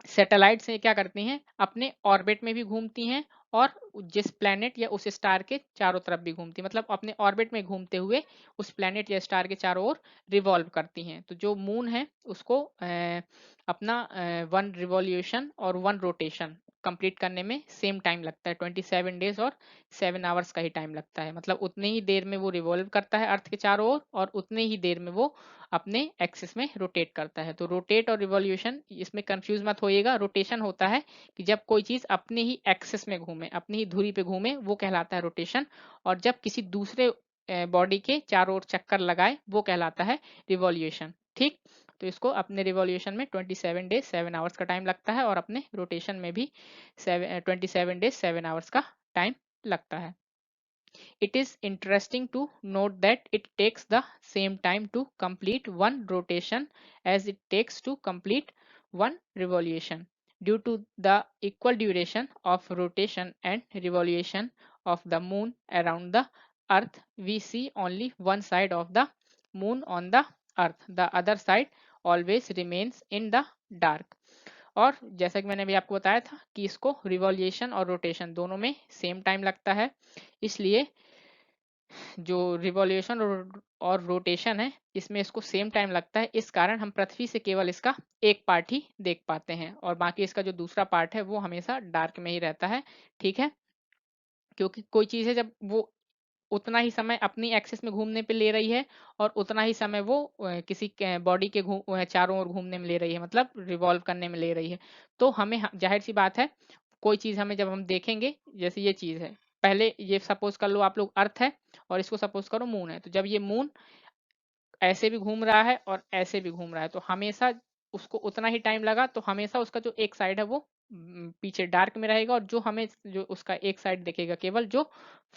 सैटेलाइट्स हैं, क्या करती हैं? अपने ऑर्बिट में भी घूमती हैं, और जिस प्लैनेट या उस स्टार के चारों तरफ भी घूमती हैं, मतलब अपने ऑर्बिट में घूमते हुए उस प्लैनेट या स्टार के चारों ओर रिवॉल्व करती हैं। तो जो मून है उसको अपना 1 रिवॉल्यूशन और 1 रोटेशन कंप्लीट करने में सेम टाइम लगता है। 27 डेज और 7 आवर्स का ही टाइम लगता है। मतलब उतने ही देर में वो रिवॉल्व करता है अर्थ के चारों ओर और उतने ही देर में वो अपने एक्सिस में रोटेट करता है। तो रोटेट और रिवॉल्यूशन इसमें कंफ्यूज मत होइएगा। रोटेशन होता है कि जब कोई चीज अपने ही एक्सिस में घूमे, अपनी ही धुरी पे घूमे, वो कहलाता है रोटेशन। और जब किसी दूसरे बॉडी के चारों ओर चक्कर लगाए, वो कहलाता है रिवॉल्यूशन। ठीक, तो इसको अपने रिवॉल्यूशन में 27 डेज 7 आवर्स का टाइम लगता है और अपने रोटेशन में भी 27 डेज 7 आवर्स का टाइम लगता है। It is interesting to note that it takes the same time to complete one rotation as it takes to complete one revolution. Due to the equal duration of rotation and revolution of the moon around the earth, we see only one side of the moon on the earth. The other side always remains in the dark. और जैसा कि मैंने अभी आपको बताया था कि इसको रिवॉल्यूशन और रोटेशन दोनों में सेम टाइम लगता है, इसलिए जो रिवॉल्यूशन और रोटेशन है इसमें इसको सेम टाइम लगता है। इस कारण हम पृथ्वी से केवल इसका एक पार्ट ही देख पाते हैं और बाकी इसका जो दूसरा पार्ट है वो हमेशा डार्क में ही रहता है। ठीक है, क्योंकि कोई चीज है जब वो उतना ही समय अपनी एक्सिस में घूमने पे ले रही है और उतना ही समय वो किसी बॉडी के चारों ओर घूमने में ले रही है, मतलब रिवॉल्व करने में ले रही है। तो हमें जाहिर सी बात है, कोई चीज हमें जब हम देखेंगे, जैसे ये चीज है, पहले ये सपोज कर लो आप लोग अर्थ है और इसको सपोज करो मून है। तो जब ये मून ऐसे भी घूम रहा है और ऐसे भी घूम रहा है, तो हमेशा उसको उतना ही टाइम लगा, तो हमेशा उसका जो एक साइड है वो पीछे डार्क में रहेगा और जो हमें जो उसका एक साइड दिखेगा केवल जो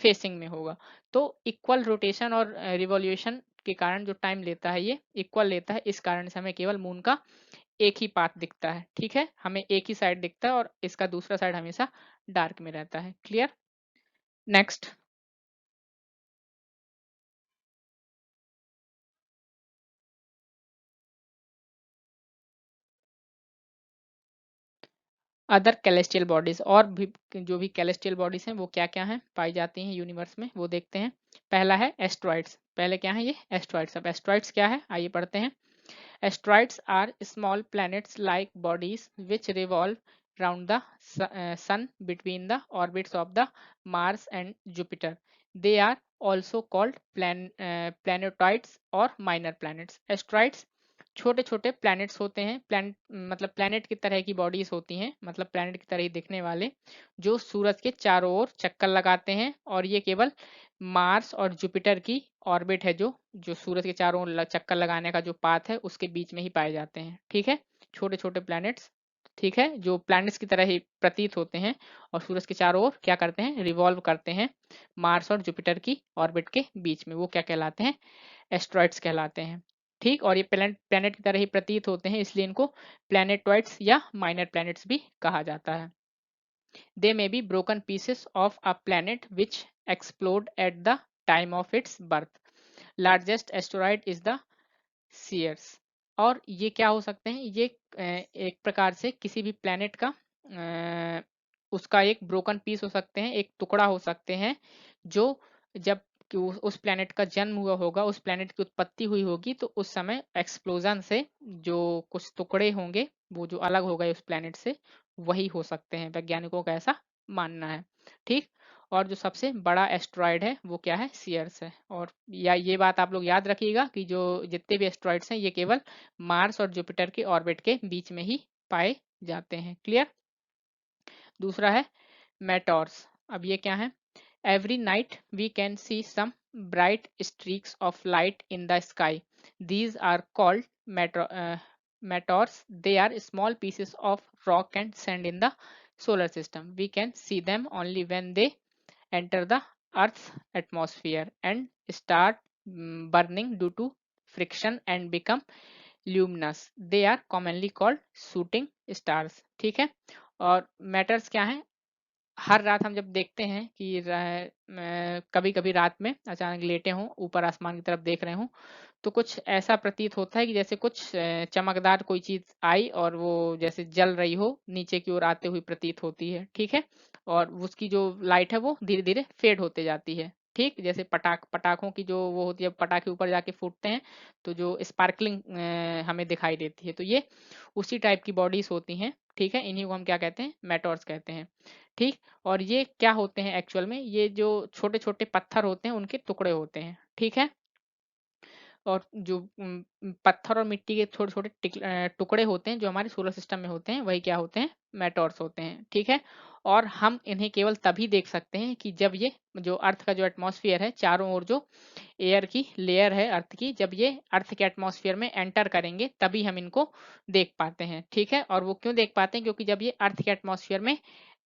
फेसिंग में होगा। तो इक्वल रोटेशन और रिवॉल्यूशन के कारण जो टाइम लेता है ये इक्वल लेता है, इस कारण से हमें केवल मून का एक ही पाथ दिखता है। ठीक है, हमें एक ही साइड दिखता है और इसका दूसरा साइड हमेशा डार्क में रहता है। क्लियर? नेक्स्ट, अदर कैलेस्टियल बॉडीज, और भी जो भी कैलेस्टियल बॉडीज हैं वो क्या क्या हैं पाई जाती हैं यूनिवर्स में, वो देखते हैं। पहला है एस्ट्रॉइड्स। पहले क्या है ये एस्ट्रॉइड्स। अब एस्ट्रॉइड्स क्या है आइए पढ़ते हैं। Asteroids are small planets-like bodies which revolve round the Sun between the orbits of the Mars and Jupiter. They are also called planetoids or minor planets. Asteroids छोटे छोटे प्लैनेट्स होते हैं। प्लैनेट मतलब प्लैनेट की तरह की बॉडीज होती हैं, मतलब प्लैनेट की तरह ही दिखने वाले, जो सूरज के चारों ओर चक्कर लगाते हैं। और ये केवल मार्स और जुपिटर की ऑर्बिट है, जो जो सूरज के चारों ओर चक्कर लगाने का जो पाथ है उसके बीच में ही पाए जाते हैं। ठीक है, छोटे छोटे प्लैनेट्स, ठीक है, जो प्लैनेट्स की तरह ही प्रतीत होते हैं और सूरज के चारों ओर क्या करते हैं, रिवॉल्व करते हैं मार्स और जुपिटर की ऑर्बिट के बीच में, वो क्या कहलाते हैं, एस्ट्रॉइड्स कहलाते हैं। ठीक, और ये प्लैनेट की तरह ही प्रतीत होते हैं, इसलिए इनको प्लैनेटॉइड्स या माइनर प्लैनेट्स भी कहा जाता है। They may be broken pieces of a planet which explode at the time of its birth. Largest asteroid is the Ceres. और ये क्या हो सकते हैं, ये एक प्रकार से किसी भी प्लैनेट का उसका एक ब्रोकन पीस हो सकते हैं, एक टुकड़ा हो सकते हैं, जो जब कि उस प्लैनेट का जन्म हुआ होगा, उस प्लैनेट की उत्पत्ति हुई होगी, तो उस समय एक्सप्लोजन से जो कुछ टुकड़े होंगे वो जो अलग हो गए उस प्लैनेट से, वही हो सकते हैं। वैज्ञानिकों का ऐसा मानना है। ठीक, और जो सबसे बड़ा एस्ट्रॉयड है वो क्या है, सियर्स है। और या ये बात आप लोग याद रखिएगा कि जो जितने भी एस्ट्रॉयड्स हैं ये केवल मार्स और जुपिटर के ऑर्बिट के बीच में ही पाए जाते हैं। क्लियर? दूसरा है मेटॉर्स। अब ये क्या है, every night we can see some bright streaks of light in the sky, these are called meteors. They are small pieces of rock and sand in the solar system. We can see them only when they enter the Earth's atmosphere and start burning due to friction and become luminous. They are commonly called shooting stars. ठीक है, और matters क्या है, हर रात हम जब देखते हैं कि कभी कभी रात में अचानक लेटे हों, ऊपर आसमान की तरफ देख रहे हों, तो कुछ ऐसा प्रतीत होता है कि जैसे कुछ चमकदार कोई चीज आई और वो जैसे जल रही हो, नीचे की ओर आते हुए प्रतीत होती है। ठीक है, और उसकी जो लाइट है वो धीरे धीरे फेड होते जाती है। ठीक, जैसे पटाखों की जो वो होती है, पटाखे ऊपर जाके फूटते हैं तो जो स्पार्कलिंग हमें दिखाई देती है, तो ये उसी टाइप की बॉडीज होती हैं। ठीक है, इन्हीं को हम क्या कहते हैं, मेटोर्स कहते हैं। ठीक, और ये क्या होते हैं एक्चुअल में, ये जो छोटे छोटे पत्थर होते हैं उनके टुकड़े होते हैं। ठीक है, और जो पत्थर और मिट्टी के छोटे-छोटे टुकड़े होते हैं जो हमारे सोलर सिस्टम में होते हैं, वही क्या होते हैं, मेटोर्स होते हैं। ठीक है, और हम इन्हें केवल तभी देख सकते हैं कि जब ये जो अर्थ का जो एटमॉस्फेयर है, चारों ओर जो एयर की लेयर है अर्थ की, जब ये अर्थ के एटमॉस्फेयर में एंटर करेंगे तभी हम इनको देख पाते हैं। ठीक है, और वो क्यों देख पाते हैं, क्योंकि जब ये अर्थ के एटमॉस्फेयर में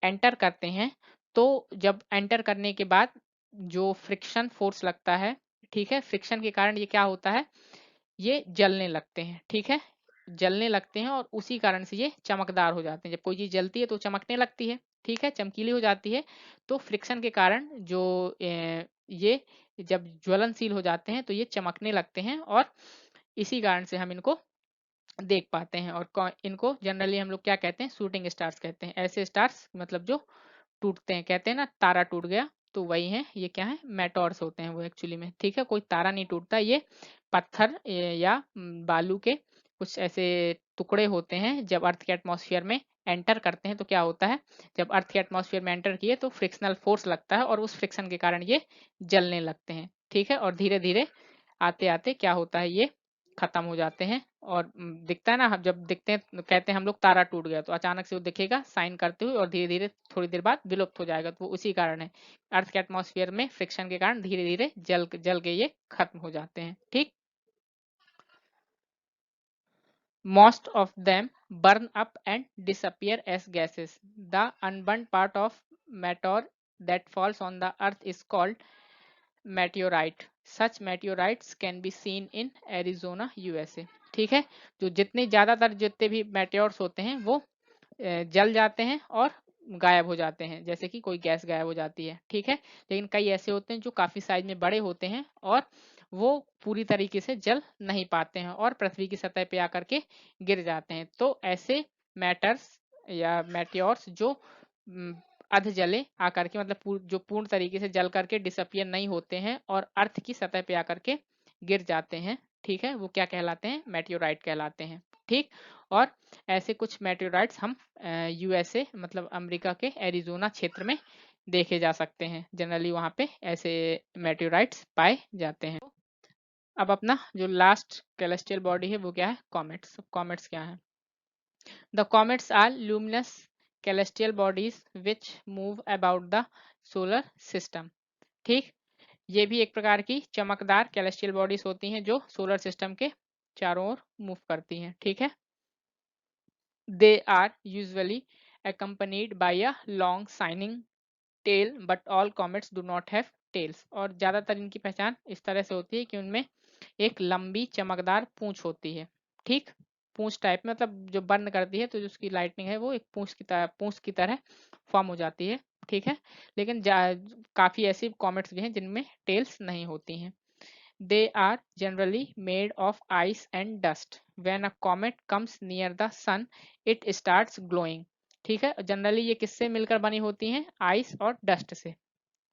एंटर करते हैं तो जब एंटर करने के बाद जो फ्रिक्शन फोर्स लगता है, ठीक है, फ्रिक्शन के कारण ये क्या होता है, ये जलने लगते हैं। ठीक है, जलने लगते हैं और उसी कारण से ये चमकदार हो जाते हैं। जब कोई चीज जलती है तो चमकने लगती है, ठीक है, चमकीली हो जाती है। तो फ्रिक्शन के कारण जो ये जब ज्वलनशील हो जाते हैं तो ये चमकने लगते हैं, और इसी कारण से हम इनको देख पाते हैं। और इनको जनरली हम लोग क्या कहते हैं, शूटिंग स्टार्स कहते हैं। ऐसे स्टार्स मतलब जो टूटते हैं, कहते हैं ना तारा टूट गया, तो वही है, ये क्या है, मेटोर्स होते हैं वो एक्चुअली में। ठीक है, कोई तारा नहीं टूटता, ये पत्थर या बालू के कुछ ऐसे टुकड़े होते हैं। जब अर्थ के एटमॉस्फेयर में एंटर करते हैं तो क्या होता है, जब अर्थ के एटमॉस्फेयर में एंटर किए तो फ्रिक्शनल फोर्स लगता है और उस फ्रिक्शन के कारण ये जलने लगते हैं। ठीक है, और धीरे धीरे आते आते क्या होता है, ये खत्म हो जाते हैं। और दिखता है ना, हम जब दिखते हैं तो कहते हैं हम लोग तारा टूट गया, तो अचानक से वो दिखेगा साइन करते हुए और धीरे धीरे थोड़ी देर बाद विलुप्त हो जाएगा, तो वो उसी कारण है, अर्थ के एटमॉस्फेयर में फ्रिक्शन के कारण धीरे धीरे जल जल के ये खत्म हो जाते हैं। ठीक, most of them burn up and disappear as gases. The unburned part of meteor that falls on the earth is called meteorite. Such meteorites can be seen in Arizona, USA. ठीक है, जो जितने ज्यादातर जितने भी मेटेओर्स होते हैं वो जल जाते हैं और गायब हो जाते हैं, जैसे कि कोई गैस गायब हो जाती है। ठीक है, लेकिन कई ऐसे होते हैं जो काफी साइज में बड़े होते हैं और वो पूरी तरीके से जल नहीं पाते हैं और पृथ्वी की सतह पे आकर के गिर जाते हैं। तो ऐसे मैटर्स या मेटेओर्स जो उम, अध जले आकर के, मतलब जो पूर्ण तरीके से जल करके डिसअपियर नहीं होते हैं और अर्थ की सतह पे आकर के गिर जाते हैं, ठीक है, वो क्या कहलाते हैं, मेटेओराइट कहलाते हैं। ठीक, और ऐसे कुछ मेटेओराइट्स हम यूएसए मतलब अमेरिका के एरिजोना क्षेत्र में देखे जा सकते हैं। जनरली वहां पे ऐसे मेटेओराइट्स पाए जाते हैं। अब अपना जो लास्ट कैलेस्टियल बॉडी है वो क्या है, कॉमेट्स। कॉमेट्स क्या है, the comets are luminous celestial bodies which move about the solar system। ठीक, ये भी एक प्रकार की चमकदार celestial bodies होती हैं जो सोलर सिस्टम के चारों ओर मूव करती हैं। ठीक है, they are usually accompanied by a long shining tail but all comets do not have tails। और ज्यादातर इनकी पहचान इस तरह से होती है कि उनमें एक लंबी चमकदार पूंछ होती है। ठीक, पूंछ टाइप में, मतलब जो बर्न करती है तो जो उसकी लाइटनिंग है वो एक पूंछ की तरह फॉर्म हो जाती है। ठीक है, लेकिन काफी ऐसी कॉमेट्स भी हैं जिनमें टेल्स नहीं होती हैं। They are generally made of ice and dust. When a comet comes near the sun, it starts glowing। ठीक है, जनरली ये किससे मिलकर बनी होती हैं, आइस और डस्ट से।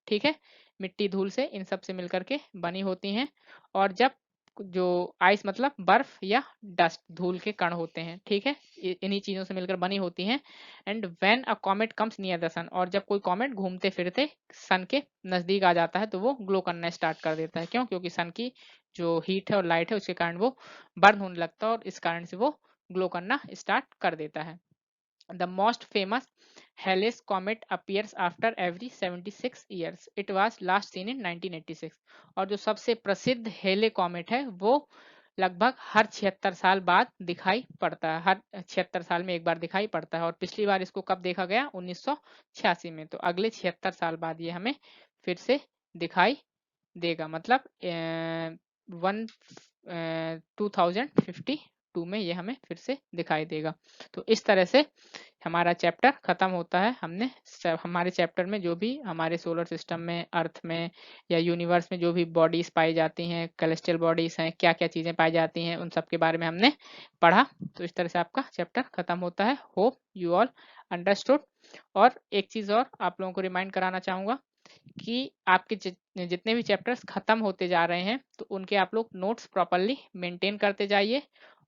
ठीक है, मिट्टी धूल से इन सब से मिलकर के बनी होती हैं। और जब जो आइस मतलब बर्फ या डस्ट धूल के कण होते हैं, ठीक है, इन्हीं चीजों से मिलकर बनी होती हैं। And when a comet comes near the sun, और जब कोई कॉमेट घूमते फिरते सन के नजदीक आ जाता है तो वो ग्लो करना स्टार्ट कर देता है। क्यों, क्योंकि सन की जो हीट है और लाइट है उसके कारण वो बर्न होने लगता है और इस कारण से वो ग्लो करना स्टार्ट कर देता है। The most famous Halley's Comet appears after every 76 years. It was last seen in 1986। और जो सबसे प्रसिद्ध हेले कॉमेट है वो लगभग हर 76 साल बाद दिखाई पड़ता है, हर 76 साल में एक बार दिखाई पड़ता है। और पिछली बार इसको कब देखा गया, 1986 में। तो अगले 76 साल बाद ये हमें फिर से दिखाई देगा, मतलब वन 2052 में ये हमें फिर से दिखाई देगा। तो इस तरह से हमारा चैप्टर खत्म होता है। हमने हमारे चैप्टर में जो भी हमारे सोलर सिस्टम में, अर्थ में या यूनिवर्स में जो भी बॉडीज पाई जाती हैं, कैलेस्टियल बॉडीज हैं, क्या क्या चीजें पाई जाती हैं, उन सब के बारे में हमने पढ़ा। तो इस तरह से आपका चैप्टर खत्म होता है। Hope you all understood. और एक चीज और आप लोगों को रिमाइंड कराना चाहूंगा कि आपके जितने भी चैप्टर्स खत्म होते जा रहे हैं तो उनके आप लोग नोट्स प्रॉपरली मेंटेन करते जाइए,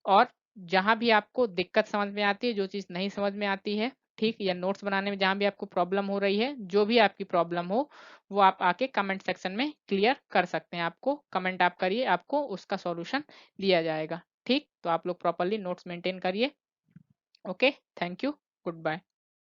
और जहां भी आपको दिक्कत समझ में आती है, जो चीज़ नहीं समझ में आती है, ठीक, या नोट्स बनाने में जहां भी आपको प्रॉब्लम हो रही है, जो भी आपकी प्रॉब्लम हो, वो आप आके कमेंट सेक्शन में क्लियर कर सकते हैं। आपको कमेंट आप करिए, आपको उसका सॉल्यूशन दिया जाएगा। ठीक, तो आप लोग प्रॉपरली नोट्स मेंटेन करिए। Okay, thank you, good bye.